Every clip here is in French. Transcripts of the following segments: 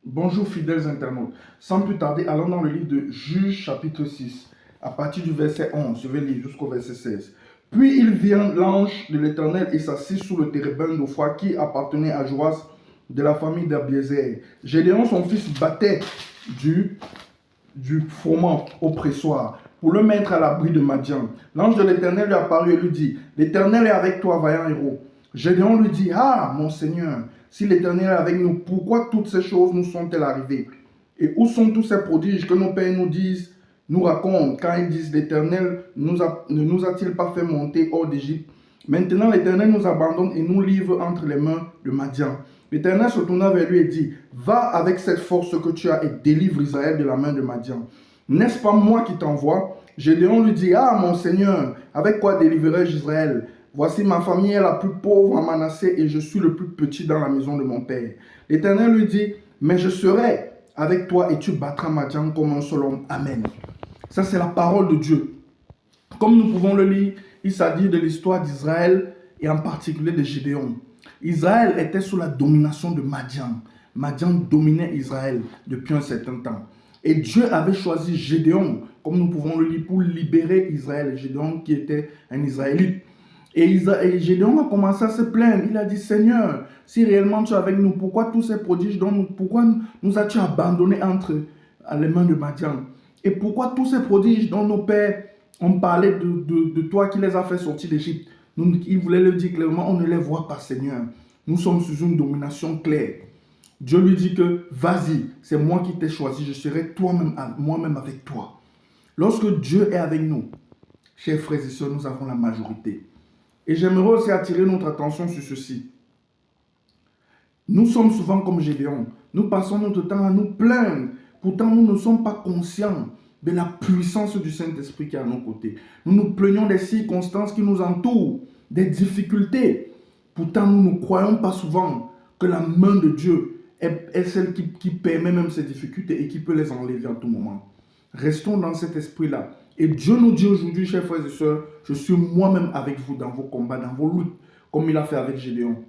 Bonjour fidèles internautes. Sans plus tarder, allons dans le livre de Juges chapitre 6, à partir du verset 11, je vais lire jusqu'au verset 16. Puis il vient l'ange de l'Éternel et s'assit sous le térébinthe d'Ophra qui appartenait à Joas de la famille d'Abiézer. Gédéon, son fils, battait du froment au pressoir pour le mettre à l'abri de Madian. L'ange de l'Éternel lui apparut et lui dit: L'Éternel est avec toi, vaillant héros. Gédéon lui dit: Ah, mon Seigneur, si l'Éternel est avec nous, pourquoi toutes ces choses nous sont-elles arrivées? Et où sont tous ces prodiges que nos pères nous racontent, quand ils disent: L'Éternel ne nous a-t-il pas fait monter hors d'Égypte? Maintenant l'Éternel nous abandonne et nous livre entre les mains de Madian. L'Éternel se tourna vers lui et dit: Va avec cette force que tu as et délivre Israël de la main de Madian. N'est-ce pas moi qui t'envoie? Gédéon lui dit: Ah, mon Seigneur, avec quoi délivrerai-je Israël? Voici, ma famille est la plus pauvre en Manassé et je suis le plus petit dans la maison de mon père. L'Éternel lui dit: Mais je serai avec toi et tu battras Madian comme un seul homme. Amen. Ça, c'est la parole de Dieu. Comme nous pouvons le lire, il s'agit de l'histoire d'Israël et en particulier de Gédéon. Israël était sous la domination de Madian. Madian dominait Israël depuis un certain temps. Et Dieu avait choisi Gédéon, comme nous pouvons le lire, pour libérer Israël. Gédéon qui était un Israélite. Et Gédéon a commencé à se plaindre. Il a dit: Seigneur, si réellement tu es avec nous, pourquoi tous ces prodiges, pourquoi nous as-tu abandonnés entre les mains de Madian? Et pourquoi tous ces prodiges dont nos pères ont parlé de toi qui les a fait sortir d'Égypte? Il voulait le dire clairement: on ne les voit pas, Seigneur. Nous sommes sous une domination claire. Dieu lui dit que vas-y, c'est moi qui t'ai choisi, je serai moi-même avec toi. Lorsque Dieu est avec nous, chers frères et sœurs, nous avons la majorité. Et j'aimerais aussi attirer notre attention sur ceci. Nous sommes souvent comme Gédéon. Nous passons notre temps à nous plaindre. Pourtant, nous ne sommes pas conscients de la puissance du Saint-Esprit qui est à nos côtés. Nous nous plaignons des circonstances qui nous entourent, des difficultés. Pourtant, nous ne croyons pas souvent que la main de Dieu est celle qui permet même ces difficultés et qui peut les enlever à tout moment. Restons dans cet esprit-là. Et Dieu nous dit aujourd'hui, chers frères et sœurs, je suis moi-même avec vous dans vos combats, dans vos luttes, comme il a fait avec Gédéon.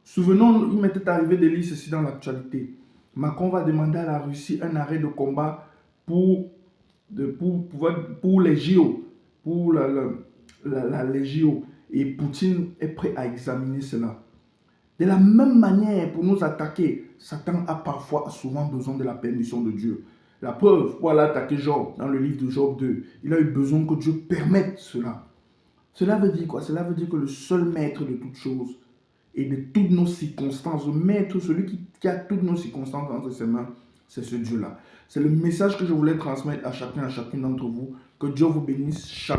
Souvenons, il m'était arrivé de lire ceci dans l'actualité. Macron va demander à la Russie un arrêt de combat pour les JO, pour les JO. Et Poutine est prêt à examiner cela. De la même manière, pour nous attaquer, Satan a souvent besoin de la permission de Dieu. La preuve, pour aller attaquer Job, dans le livre de Job 2, il a eu besoin que Dieu permette cela. Cela veut dire quoi? Cela veut dire que le seul maître de toutes choses et de toutes nos circonstances, le maître, celui qui a toutes nos circonstances entre ses mains, c'est ce Dieu-là. C'est le message que je voulais transmettre à chacun, à chacune d'entre vous. Que Dieu vous bénisse. Shalom.